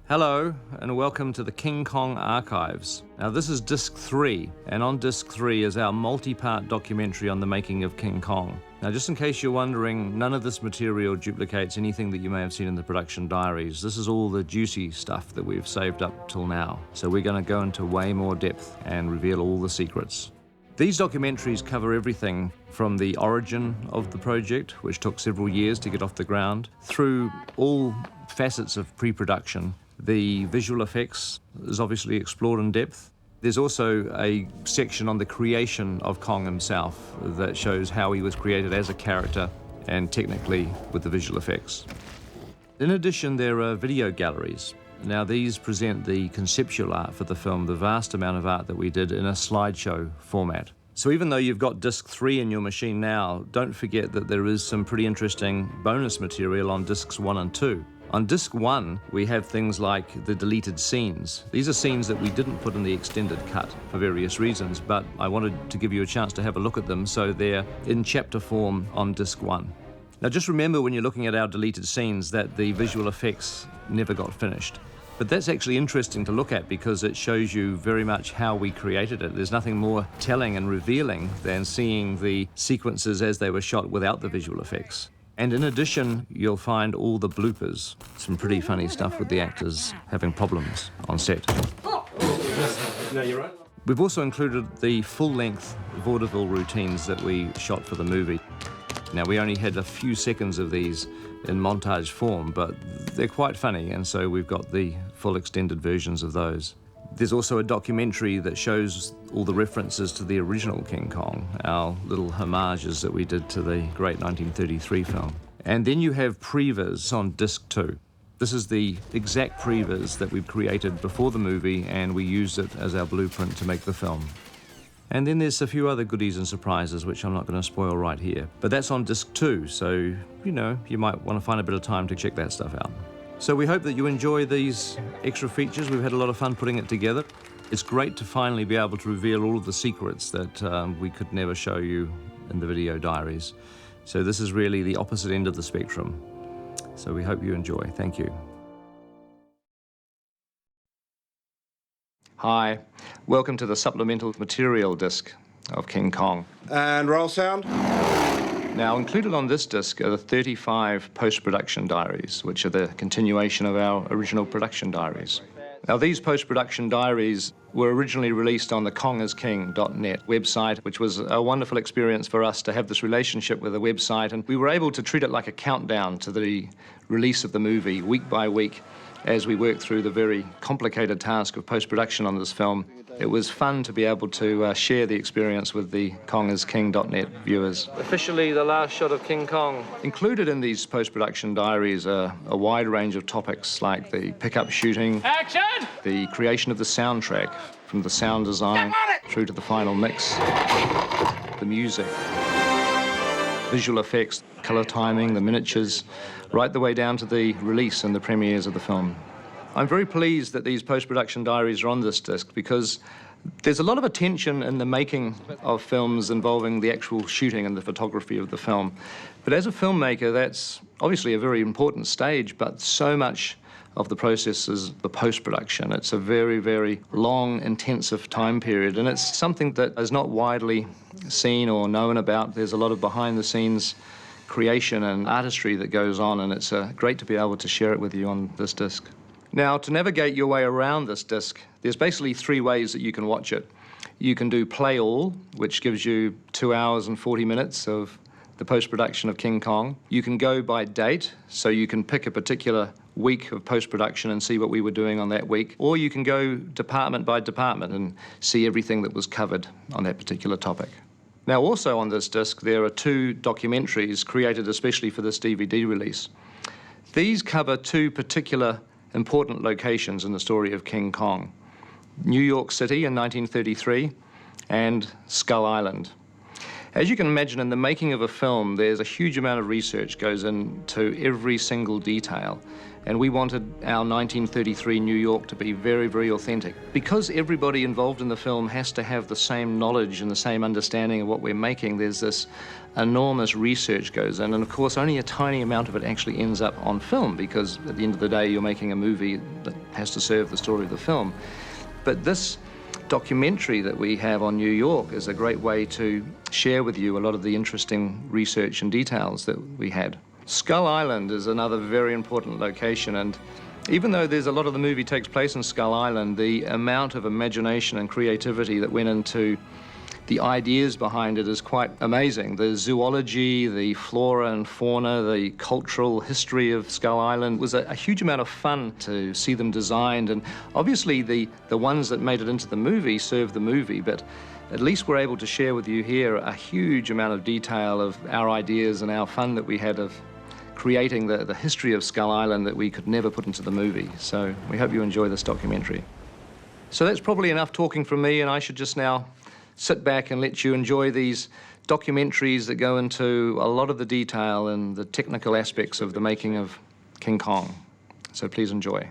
Hello, and welcome to the King Kong Archives. Now this is disc 3, and on disc 3 is our multi-part documentary on the making of King Kong. Now just in case you're wondering, none of this material duplicates anything that you may have seen in the production diaries. This is all the juicy stuff that we've saved up till now. So we're going to go into way more depth and reveal all the secrets. These documentaries cover everything from the origin of the project, which took several years to get off the ground, through all facets of pre-production. The visual effects is obviously explored in depth. There's also a section on the creation of Kong himself that shows how he was created as a character and technically with the visual effects. In addition, there are video galleries. Now these present the conceptual art for the film, the vast amount of art that we did in a slideshow format. So even though you've got disc 3 in your machine now, don't forget that there is some pretty interesting bonus material on discs 1 and 2. On disc 1, we have things like the deleted scenes. These are scenes that we didn't put in the extended cut for various reasons, but I wanted to give you a chance to have a look at them, so they're in chapter form on disc 1. Now just remember when you're looking at our deleted scenes that the visual effects never got finished. But that's actually interesting to look at because it shows you very much how we created it. There's nothing more telling and revealing than seeing the sequences as they were shot without the visual effects. And in addition, you'll find all the bloopers. Some pretty funny stuff with the actors having problems on set. No, you're right. We've also included the full-length vaudeville routines that we shot for the movie. Now, we only had a few seconds of these in montage form, but they're quite funny, and so we've got the full extended versions of those. There's also a documentary that shows all the references to the original King Kong, our little homages that we did to the great 1933 film. And then you have previs on disc 2. This is the exact previs that we've created before the movie, and we used it as our blueprint to make the film. And then there's a few other goodies and surprises, which I'm not going to spoil right here. But that's on disc 2, so, you know, you might want to find a bit of time to check that stuff out. So we hope that you enjoy these extra features. We've had a lot of fun putting it together. It's great to finally be able to reveal all of the secrets that we could never show you in the video diaries. So this is really the opposite end of the spectrum. So we hope you enjoy. Thank you. Hi, welcome to the supplemental material disc of King Kong. And roll sound. Now, included on this disc are the 35 post-production diaries, which are the continuation of our original production diaries. Now, these post-production diaries were originally released on the kongisking.net website, which was a wonderful experience for us to have this relationship with the website, and we were able to treat it like a countdown to the release of the movie, week by week, as we worked through the very complicated task of post-production on this film. It was fun to be able to share the experience with the kongisking.net viewers. Officially the last shot of King Kong. Included in these post-production diaries are a wide range of topics like the pickup shooting, action! The creation of the soundtrack, from the sound design through to the final mix, the music, visual effects, color timing, the miniatures, right the way down to the release and the premieres of the film. I'm very pleased that these post-production diaries are on this disc because there's a lot of attention in the making of films involving the actual shooting and the photography of the film. But as a filmmaker, that's obviously a very important stage, but so much of the process is the post-production. It's a very, very long, intensive time period, and it's something that is not widely seen or known about. There's a lot of behind-the-scenes creation and artistry that goes on, and it's great to be able to share it with you on this disc. Now, to navigate your way around this disc, there's basically 3 ways that you can watch it. You can do play all, which gives you 2 hours and 40 minutes of the post-production of King Kong. You can go by date, so you can pick a particular week of post-production and see what we were doing on that week. Or you can go department by department and see everything that was covered on that particular topic. Now, also on this disc, there are 2 documentaries created especially for this DVD release. These cover 2 particular important locations in the story of King Kong: New York City in 1933 and Skull Island. As you can imagine, in the making of a film, there's a huge amount of research goes into every single detail. And we wanted our 1933 New York to be very, very authentic. Because everybody involved in the film has to have the same knowledge and the same understanding of what we're making, there's this enormous research goes in, and of course only a tiny amount of it actually ends up on film, because at the end of the day you're making a movie that has to serve the story of the film. But this documentary that we have on New York is a great way to share with you a lot of the interesting research and details that we had. Skull Island is another very important location, and even though there's a lot of the movie takes place in Skull Island, the amount of imagination and creativity that went into the ideas behind it is quite amazing. The zoology, the flora and fauna, the cultural history of Skull Island was a huge amount of fun to see them designed, and obviously the ones that made it into the movie served the movie, but at least we're able to share with you here a huge amount of detail of our ideas and our fun that we had of creating the history of Skull Island that we could never put into the movie. So we hope you enjoy this documentary. So that's probably enough talking from me, and I should just now sit back and let you enjoy these documentaries that go into a lot of the detail and the technical aspects of the making of King Kong. So please enjoy.